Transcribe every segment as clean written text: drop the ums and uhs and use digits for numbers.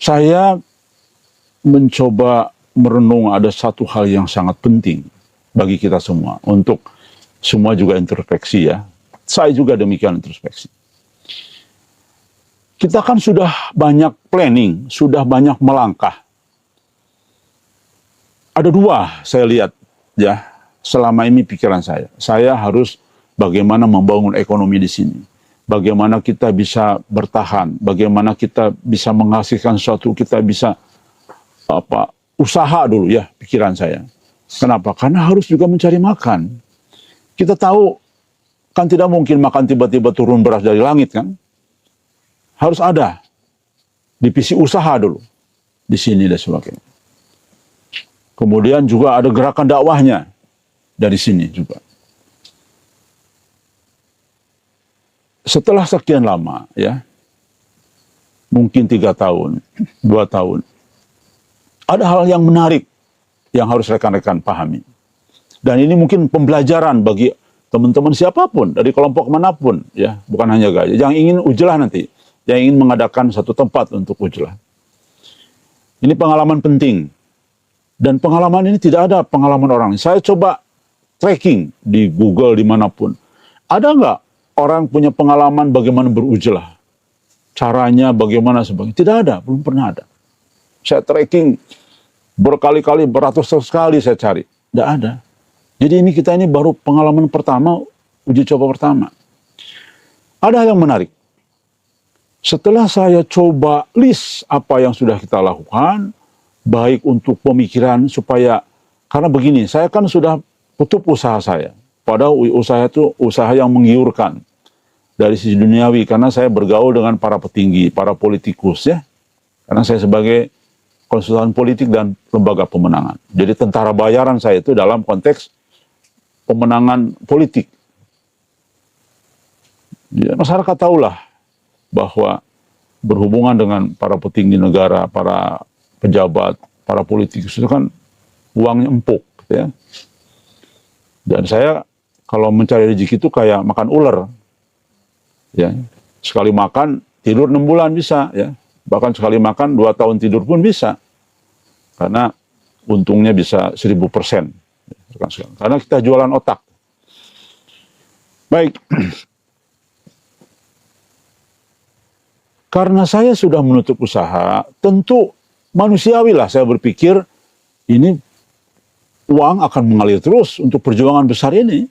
Saya mencoba merenung ada satu hal yang sangat penting bagi kita semua, untuk semua juga introspeksi ya. Saya juga demikian introspeksi. Kita kan sudah banyak planning, sudah banyak melangkah. Ada dua saya lihat ya, selama ini pikiran saya. Saya harus bagaimana membangun ekonomi di sini. Bagaimana kita bisa bertahan, bagaimana kita bisa menghasilkan sesuatu, kita bisa usaha dulu ya, pikiran saya. Kenapa? Karena harus juga mencari makan. Kita tahu kan tidak mungkin makan tiba-tiba turun beras dari langit kan. Harus ada divisi usaha dulu di sini dan sebagainya. Kemudian juga ada gerakan dakwahnya dari sini juga. Setelah sekian lama ya, mungkin 3 tahun, 2 tahun, ada hal yang menarik yang harus rekan-rekan pahami. Dan ini mungkin pembelajaran bagi teman-teman siapapun, dari kelompok manapun ya, bukan hanya Gajah, yang ingin ujlah nanti, yang ingin mengadakan satu tempat untuk ujlah. Ini pengalaman penting. Dan pengalaman ini tidak ada pengalaman orang. Saya coba tracking di Google dimanapun. Ada nggak orang punya pengalaman bagaimana berujlah? Caranya bagaimana sebagainya? Tidak ada, belum pernah ada. Saya tracking berkali-kali, beratus kali saya cari. Tidak ada. Jadi kita ini baru pengalaman pertama, uji coba pertama. Ada hal yang menarik. Setelah saya coba list apa yang sudah kita lakukan, baik untuk pemikiran supaya, karena begini, saya kan sudah tutup usaha saya. Padahal usaha itu usaha yang menggiurkan dari sisi duniawi, karena saya bergaul dengan para petinggi, para politikus ya. Karena saya sebagai konsultan politik dan lembaga pemenangan. Jadi tentara bayaran saya itu dalam konteks pemenangan politik. Ya, masyarakat tahulah bahwa berhubungan dengan para petinggi negara, para pejabat, para politikus itu kan uangnya empuk ya. Dan saya kalau mencari rezeki itu kayak makan ular. Ya, sekali makan tidur 6 bulan bisa ya. Bahkan sekali makan 2 tahun tidur pun bisa. Karena untungnya bisa 1000%. Karena kita jualan otak. Baik. Karena saya sudah menutup usaha, tentu manusiawi lah saya berpikir ini uang akan mengalir terus untuk perjuangan besar ini.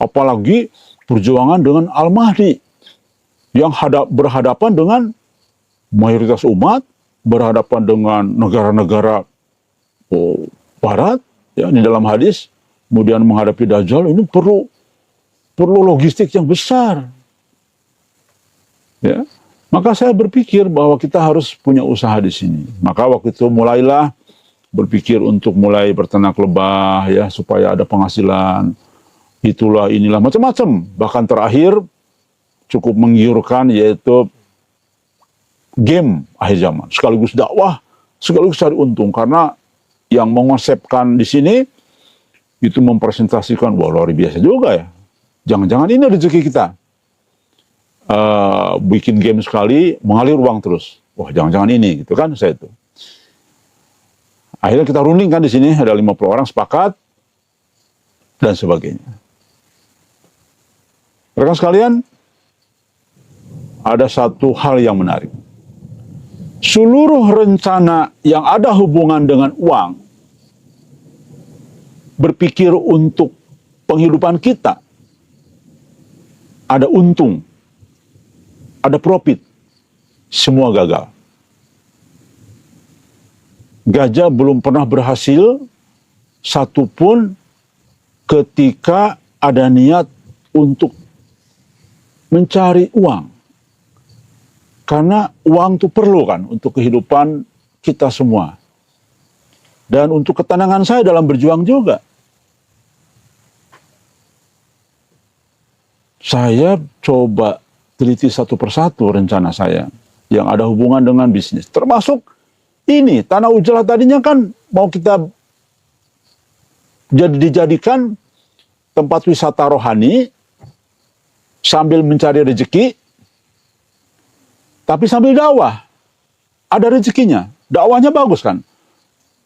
Apalagi perjuangan dengan Al-Mahdi yang berhadapan dengan mayoritas umat, berhadapan dengan negara-negara barat ya, di dalam hadis, kemudian menghadapi Dajjal, ini perlu logistik yang besar. Ya. Maka saya berpikir bahwa kita harus punya usaha di sini. Maka waktu itu mulailah berpikir untuk mulai berternak lebah ya, supaya ada penghasilan. Itulah inilah macam-macam. Bahkan terakhir cukup menggiurkan yaitu game akhir zaman, sekaligus dakwah, sekaligus cari untung, karena yang mengonsepkan di sini itu mempresentasikan, wah luar biasa juga ya. Jangan-jangan ini rezeki kita. Bikin game sekali mengalir uang terus. Wah, jangan-jangan ini gitu kan saya itu. Akhirnya kita runding kan di sini ada 50 orang sepakat dan sebagainya. Rekan sekalian, ada satu hal yang menarik. Seluruh rencana yang ada hubungan dengan uang, berpikir untuk penghidupan kita, ada untung, ada profit, semua gagal. Gajah belum pernah berhasil satupun ketika ada niat untuk mencari uang. Karena uang itu perlu kan untuk kehidupan kita semua. Dan untuk ketenangan saya dalam berjuang juga. Saya coba teliti satu persatu rencana saya yang ada hubungan dengan bisnis. Termasuk ini, Tanah Ujlah tadinya kan mau kita dijadikan tempat wisata rohani sambil mencari rezeki, tapi sambil dakwah. ada rezekinya. Dakwahnya bagus kan.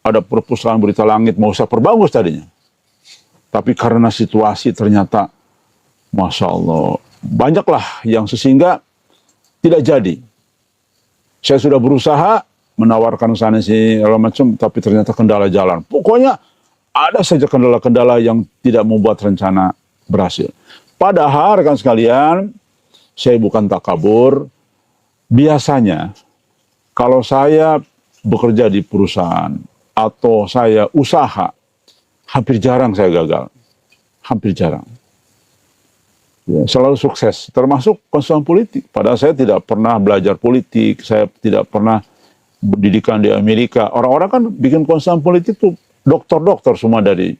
Ada perpustakaan Berita Langit, mau saya perbagus tadinya. Tapi karena situasi ternyata, Masya Allah, banyaklah yang sehingga tidak jadi. Saya sudah berusaha menawarkan sana sini macam, tapi ternyata kendala jalan. Pokoknya ada saja kendala-kendala yang tidak membuat rencana berhasil. Padahal rekan sekalian, saya bukan takabur. Biasanya kalau saya bekerja di perusahaan atau saya usaha, hampir jarang saya gagal. Hampir jarang. Ya, selalu sukses, termasuk konsultan politik. Padahal saya tidak pernah belajar politik, saya tidak pernah pendidikan di Amerika. Orang-orang kan bikin konsultan politik tuh dokter-dokter semua dari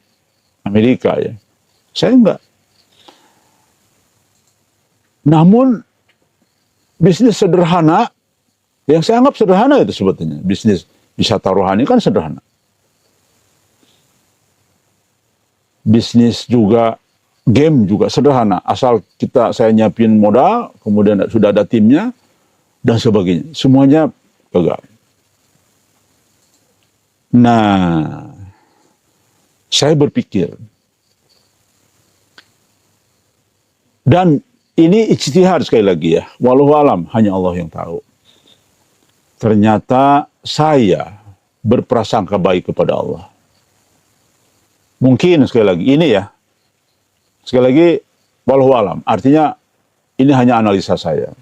Amerika ya. Saya enggak. Namun bisnis sederhana, yang saya anggap sederhana itu sebetulnya. Bisnis wisata rohani kan sederhana. Bisnis juga, game juga sederhana. Asal saya nyiapin modal, kemudian sudah ada timnya, dan sebagainya. Semuanya gagal. Nah, saya berpikir, dan ini ijtihad sekali lagi ya, wallahu alam, hanya Allah yang tahu. Ternyata saya berprasangka baik kepada Allah. Mungkin sekali lagi, ini ya, sekali lagi, wallahu alam, artinya ini hanya analisa saya.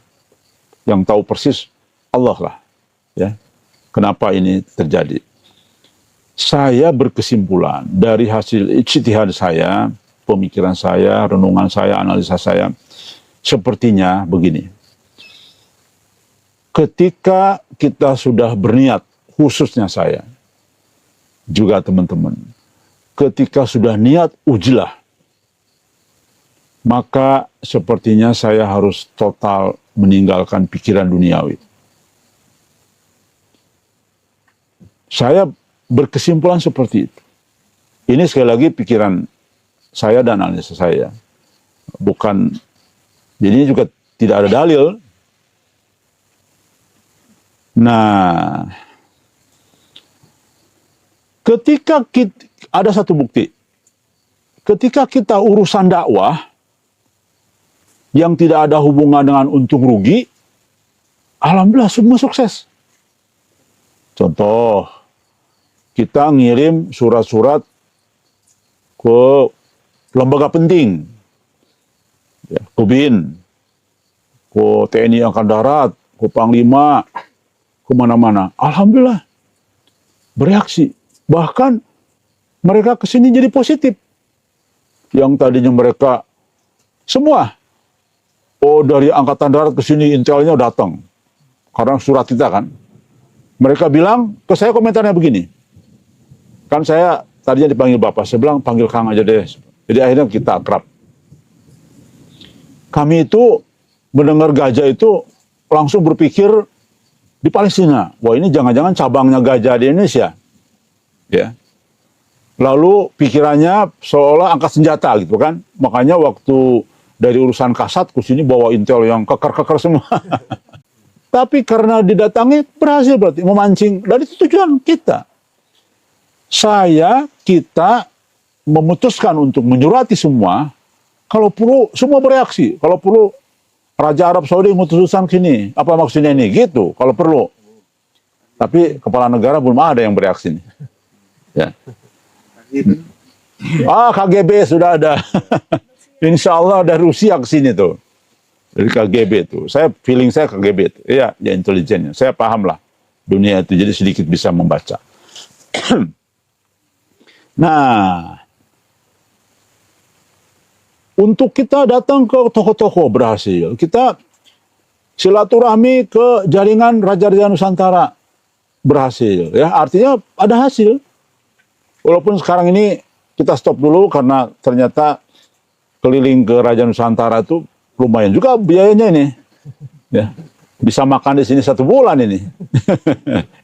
Yang tahu persis Allah lah, ya. Kenapa ini terjadi? Saya berkesimpulan dari hasil ijtihad saya, pemikiran saya, renungan saya, analisa saya, sepertinya begini. Ketika kita sudah berniat, khususnya saya, juga teman-teman, ketika sudah niat ujlah, maka sepertinya saya harus total meninggalkan pikiran duniawi. Saya berkesimpulan seperti itu. Ini sekali lagi pikiran saya dan analisa saya. Bukan, jadi juga tidak ada dalil. Nah, ketika ada satu bukti. Ketika kita urusan dakwah yang tidak ada hubungan dengan untung rugi, alhamdulillah semua sukses. Contoh, kita ngirim surat-surat ke lembaga penting, ya, ke BIN, ke TNI Angkatan Darat, ke Panglima, kemana-mana. Alhamdulillah, bereaksi. Bahkan mereka kesini jadi positif. Yang tadinya mereka semua, oh dari Angkatan Darat kesini intelnya datang. Karena surat kita kan. Mereka bilang, ke saya komentarnya begini. Kan saya tadinya dipanggil Bapak, saya bilang panggil Kang aja deh. Jadi akhirnya kita akrab. Kami itu mendengar Gajah itu langsung berpikir di Palestina. Wah ini jangan-jangan cabangnya Gajah di Indonesia. Ya. Lalu pikirannya seolah angkat senjata gitu kan. Makanya waktu dari urusan Kasat ke sini bawa intel yang kekar-kekar semua. Tapi karena didatangi berhasil berarti memancing. Dan itu tujuan kita. Kita memutuskan untuk menyurati semua. Kalau perlu semua bereaksi. Kalau perlu Raja Arab Saudi memutuskan sini. Apa maksudnya ini? Gitu kalau perlu. Tapi kepala negara belum ada yang bereaksi nih. Ya. KGB sudah ada. Insya Allah ada Rusia ke sini tuh. Dari KGB tuh. Feeling saya KGB tuh. Iya, ya intelijennya. Saya paham lah dunia itu. Jadi sedikit bisa membaca. Nah, untuk kita datang ke toko-toko berhasil. Kita silaturahmi ke jaringan Raja-Raja Nusantara berhasil. Ya, artinya ada hasil. Walaupun sekarang ini kita stop dulu karena ternyata keliling ke Raja Nusantara itu lumayan juga biayanya ini. Ya, bisa makan di sini 1 bulan ini.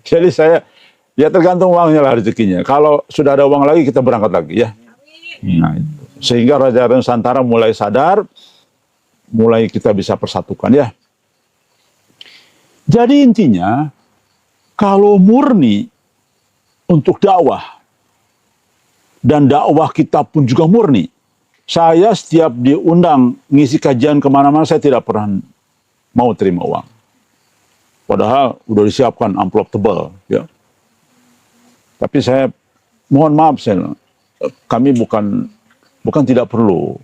Jadi saya, ya tergantung uangnya lah rezekinya. Kalau sudah ada uang lagi kita berangkat lagi ya. Nah, itu. Sehingga Raja Nusantara mulai sadar, mulai kita bisa persatukan ya. Jadi intinya Kalau murni untuk dakwah, dan dakwah kita pun juga murni. Saya setiap diundang ngisi kajian kemana-mana, saya tidak pernah mau terima uang. Padahal udah disiapkan amplop tebal, ya. Tapi saya mohon maaf, kami bukan tidak perlu,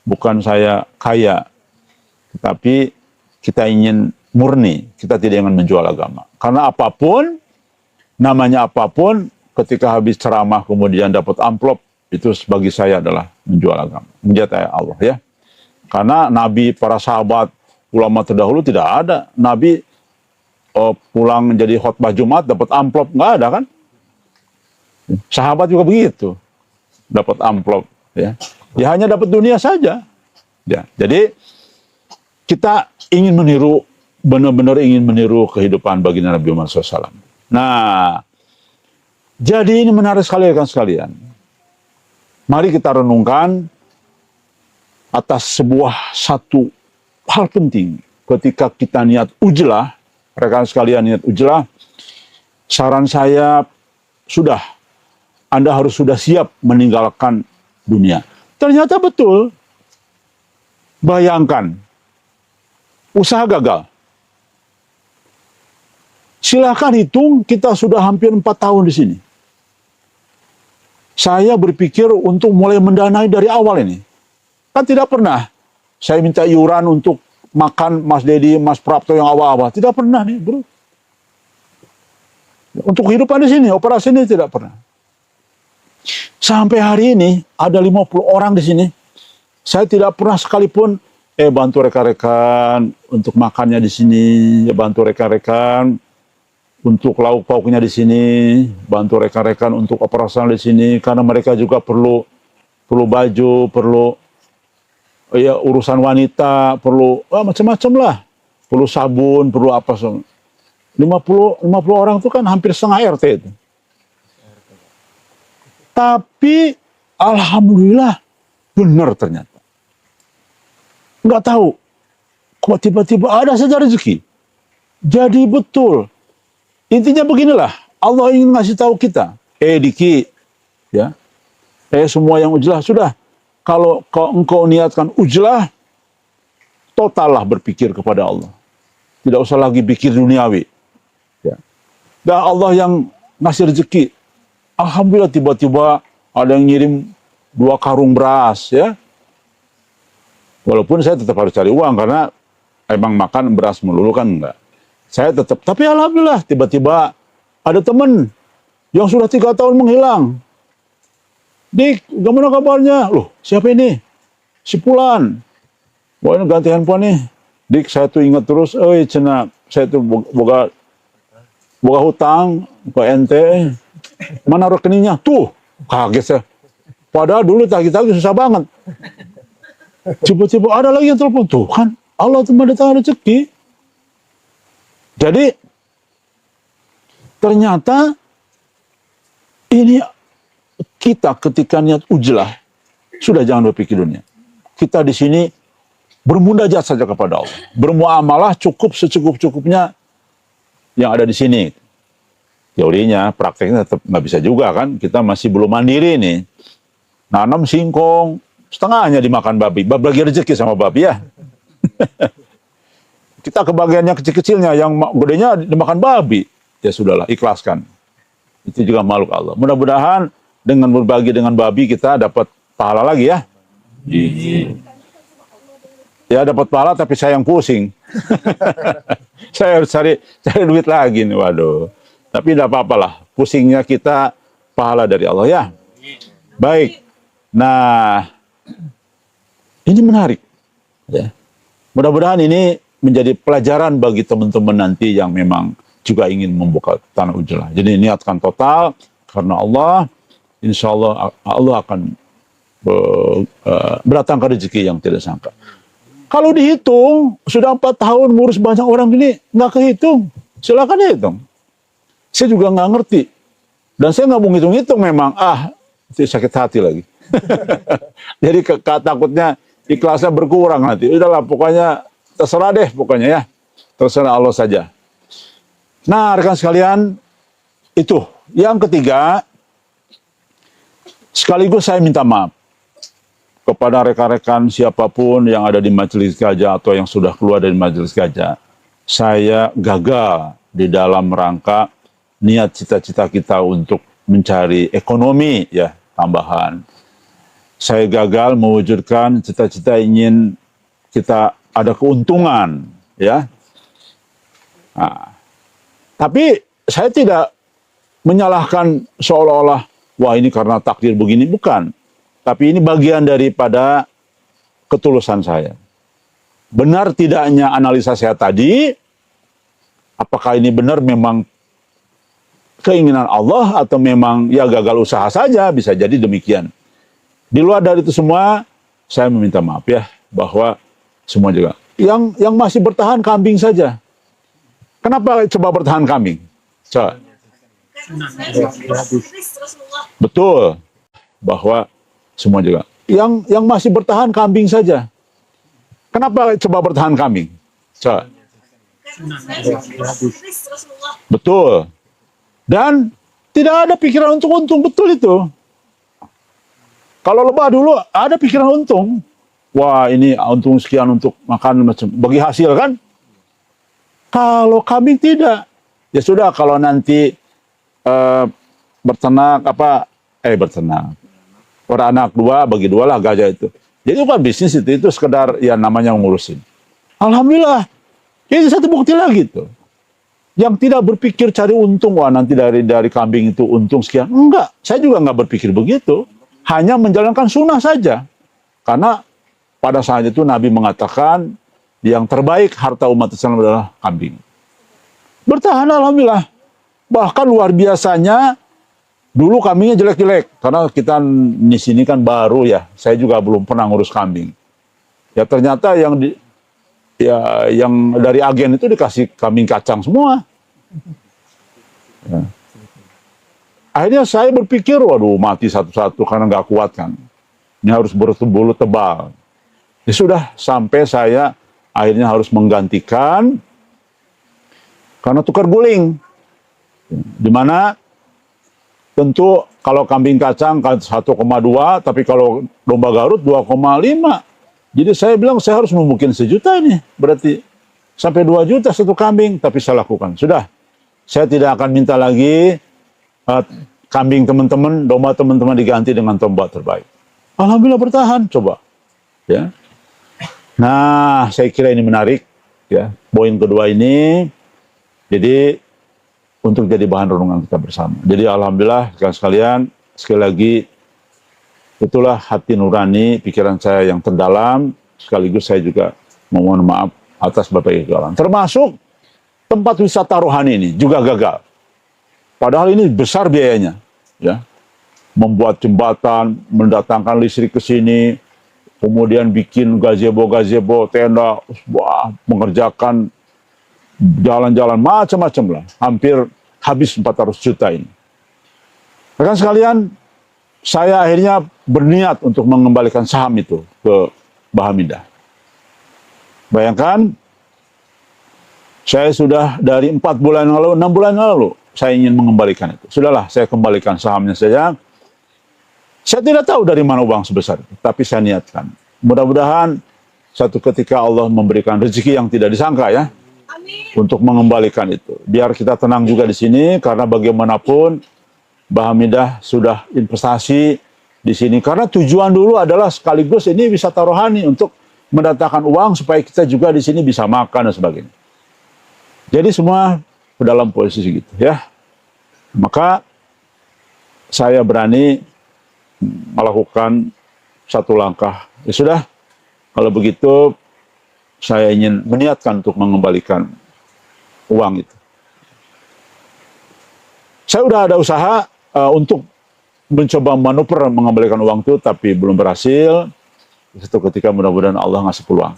bukan saya kaya, tapi kita ingin murni, kita tidak ingin menjual agama. Karena apapun, namanya apapun, ketika habis ceramah kemudian dapat amplop, itu bagi saya adalah menjual agama, menjadi Allah, ya. Karena Nabi, para sahabat, ulama terdahulu tidak ada. Nabi pulang menjadi khotbah Jumat dapat amplop, nggak ada kan? Sahabat juga begitu, dapat amplop, ya. Ya hanya dapat dunia saja, ya. Jadi kita ingin meniru, benar-benar ingin meniru kehidupan baginda Nabi Muhammad SAW. Nah, jadi ini menarik sekali kan sekalian. Mari kita renungkan atas sebuah satu hal penting. Ketika kita niat ujlah, rekan sekalian niat ujlah, saran saya Anda harus sudah siap meninggalkan dunia. Ternyata betul. Bayangkan, usaha gagal. Silahkan hitung, kita sudah hampir 4 tahun di sini. Saya berpikir untuk mulai mendanai dari awal ini. Kan tidak pernah saya minta iuran untuk makan Mas Dedi, Mas Prapto yang awal-awal. Tidak pernah nih, bro. Untuk kehidupan di sini, operasi ini tidak pernah. Sampai hari ini ada 50 orang di sini. Saya tidak pernah sekalipun bantu rekan-rekan untuk makannya di sini, bantu rekan-rekan untuk lauk pauknya di sini, bantu rekan-rekan untuk operasional di sini, karena mereka juga perlu baju, perlu urusan wanita, perlu macam-macam lah, perlu sabun, perlu apa semua. 50 orang itu kan hampir setengah RT itu. Tapi alhamdulillah benar ternyata. Nggak tahu, kok tiba-tiba ada saja rezeki. Jadi betul. Intinya beginilah, Allah ingin ngasih tahu kita, Diki, ya, semua yang ujlah, sudah, kalau engkau niatkan ujlah, totallah berpikir kepada Allah. Tidak usah lagi pikir duniawi. Ya. Dan Allah yang ngasih rezeki. Alhamdulillah tiba-tiba ada yang ngirim 2 karung beras, ya. Walaupun saya tetap harus cari uang, karena emang makan beras melulu kan enggak. Saya tetap, tapi alhamdulillah tiba-tiba ada teman yang sudah 3 tahun menghilang. Dik, gimana kabarnya? Loh, siapa ini? Si Pulan. Wah, ini ganti handphone nih. Dik, saya tuh ingat terus, cena, saya tuh boga hutang ke ente. Mana rekeningnya? Tuh, kaget saya. Padahal dulu tagih-tagih susah banget. Tiba-tiba ada lagi yang telepon. Tuh kan, Allah tuh mendatangkan rezeki. Jadi, ternyata ini kita ketika niat ujlah, sudah jangan berpikir dunia. Kita di sini bermunajat saja kepada Allah. Bermuamalah cukup secukup-cukupnya yang ada di sini. Teorinya, prakteknya tetap nggak bisa juga kan. Kita masih belum mandiri nih. Nanam singkong, setengahnya dimakan babi. Bagi rezeki sama babi ya. Kita kebagiannya kecil-kecilnya, yang gedenya dimakan babi. Ya sudahlah, ikhlaskan. Itu juga makhluk Allah. Mudah-mudahan dengan berbagi dengan babi kita dapat pahala lagi ya. Ya dapat pahala tapi saya yang pusing. Saya harus cari duit lagi nih, waduh. Tapi tidak apa-apa lah, pusingnya kita pahala dari Allah ya. Baik. Nah, ini menarik. Ya. Mudah-mudahan ini menjadi pelajaran bagi teman-teman nanti yang memang juga ingin membuka tanah ujlah. Jadi niatkan total karena Allah, insya Allah Allah akan berdatangkan rezeki yang tidak sangka. Kalau dihitung, sudah 4 tahun ngurus banyak orang ini, nggak kehitung. Silakan hitung. Saya juga nggak ngerti. Dan saya nggak mau ngitung-ngitung memang. Itu sakit hati lagi. Jadi takutnya ikhlasnya berkurang nanti. Udahlah, pokoknya terserah deh pokoknya ya. Terserah Allah saja. Nah, rekan sekalian, itu. Yang ketiga, sekaligus saya minta maaf kepada rekan-rekan siapapun yang ada di Majelis Gajah atau yang sudah keluar dari Majelis Gajah. Saya gagal di dalam rangka niat cita-cita kita untuk mencari ekonomi ya tambahan. Saya gagal mewujudkan cita-cita ingin kita ada keuntungan ya. Nah, tapi saya tidak menyalahkan seolah-olah wah ini karena takdir begini, bukan. Tapi ini bagian daripada ketulusan saya. Benar tidaknya analisa saya tadi, apakah ini benar memang keinginan Allah atau memang ya gagal usaha saja, bisa jadi demikian. Di luar dari itu semua, saya meminta maaf ya, bahwa semua juga. Yang masih bertahan kambing saja. Kenapa coba bertahan kambing? Coba. Betul, bahwa semua juga. Yang masih bertahan kambing saja. Kenapa coba bertahan kambing? Coba. Betul. Dan tidak ada pikiran untuk untung, betul itu. Kalau lebah dulu ada pikiran untung. Wah ini untung sekian untuk makan macam bagi hasil kan? Kalau kambing tidak. Ya sudah kalau nanti berternak berternak. Beranak dua bagi dua lah gajah itu. Jadi bukan bisnis itu sekedar ya namanya ngurusin. Alhamdulillah. Ini satu bukti lagi tuh. Yang tidak berpikir cari untung, wah nanti dari kambing itu untung sekian. Enggak, saya juga enggak berpikir begitu. Hanya menjalankan sunnah saja. Karena pada saat itu Nabi mengatakan yang terbaik harta umat Islam adalah kambing. Bertahan alhamdulillah. Bahkan luar biasanya dulu kambingnya jelek-jelek. Karena kita di sini kan baru ya. Saya juga belum pernah ngurus kambing. Ya ternyata yang dari agen itu dikasih kambing kacang semua. Ya. Akhirnya saya berpikir, waduh mati satu-satu karena nggak kuat kan. Ini harus berbulu tebal. Ya sudah, sampai saya akhirnya harus menggantikan karena tukar guling. Dimana tentu kalau kambing kacang 1,2, tapi kalau domba Garut 2,5. Jadi saya bilang saya harus membukin 1 juta ini. Berarti sampai 2 juta satu kambing, tapi saya lakukan. Sudah, saya tidak akan minta lagi kambing teman-teman, domba teman-teman diganti dengan domba terbaik. Alhamdulillah bertahan, coba. Ya. Nah, saya kira ini menarik. Ya, poin kedua ini, jadi untuk jadi bahan renungan kita bersama. Jadi alhamdulillah sekalian, sekali lagi itulah hati nurani pikiran saya yang terdalam, sekaligus saya juga memohon maaf atas berbagai kegagalan. Termasuk tempat wisata rohani ini juga gagal. Padahal ini besar biayanya, ya. Membuat jembatan, mendatangkan listrik ke sini, kemudian bikin gazebo, tenda, wah, mengerjakan jalan-jalan macam-macam lah. Hampir habis 400 juta ini. Rekan sekalian, saya akhirnya berniat untuk mengembalikan saham itu ke Bahamidah. Bayangkan, saya sudah dari 4 bulan lalu, 6 bulan lalu, saya ingin mengembalikan itu. Sudahlah, saya kembalikan sahamnya saja. Saya tidak tahu dari mana uang sebesar itu, tapi saya niatkan. Mudah-mudahan satu ketika Allah memberikan rezeki yang tidak disangka ya. Amin. Untuk mengembalikan itu. Biar kita tenang juga di sini, karena bagaimanapun Bahamidah sudah investasi di sini. Karena tujuan dulu adalah sekaligus ini wisata rohani untuk mendatangkan uang supaya kita juga di sini bisa makan dan sebagainya. Jadi semua dalam posisi gitu ya. Maka saya berani melakukan satu langkah. Ya sudah, kalau begitu saya ingin meniatkan untuk mengembalikan uang itu. Saya sudah ada usaha untuk mencoba manuver mengembalikan uang itu, tapi belum berhasil. Itu ketika mudah-mudahan Allah ngasih peluang.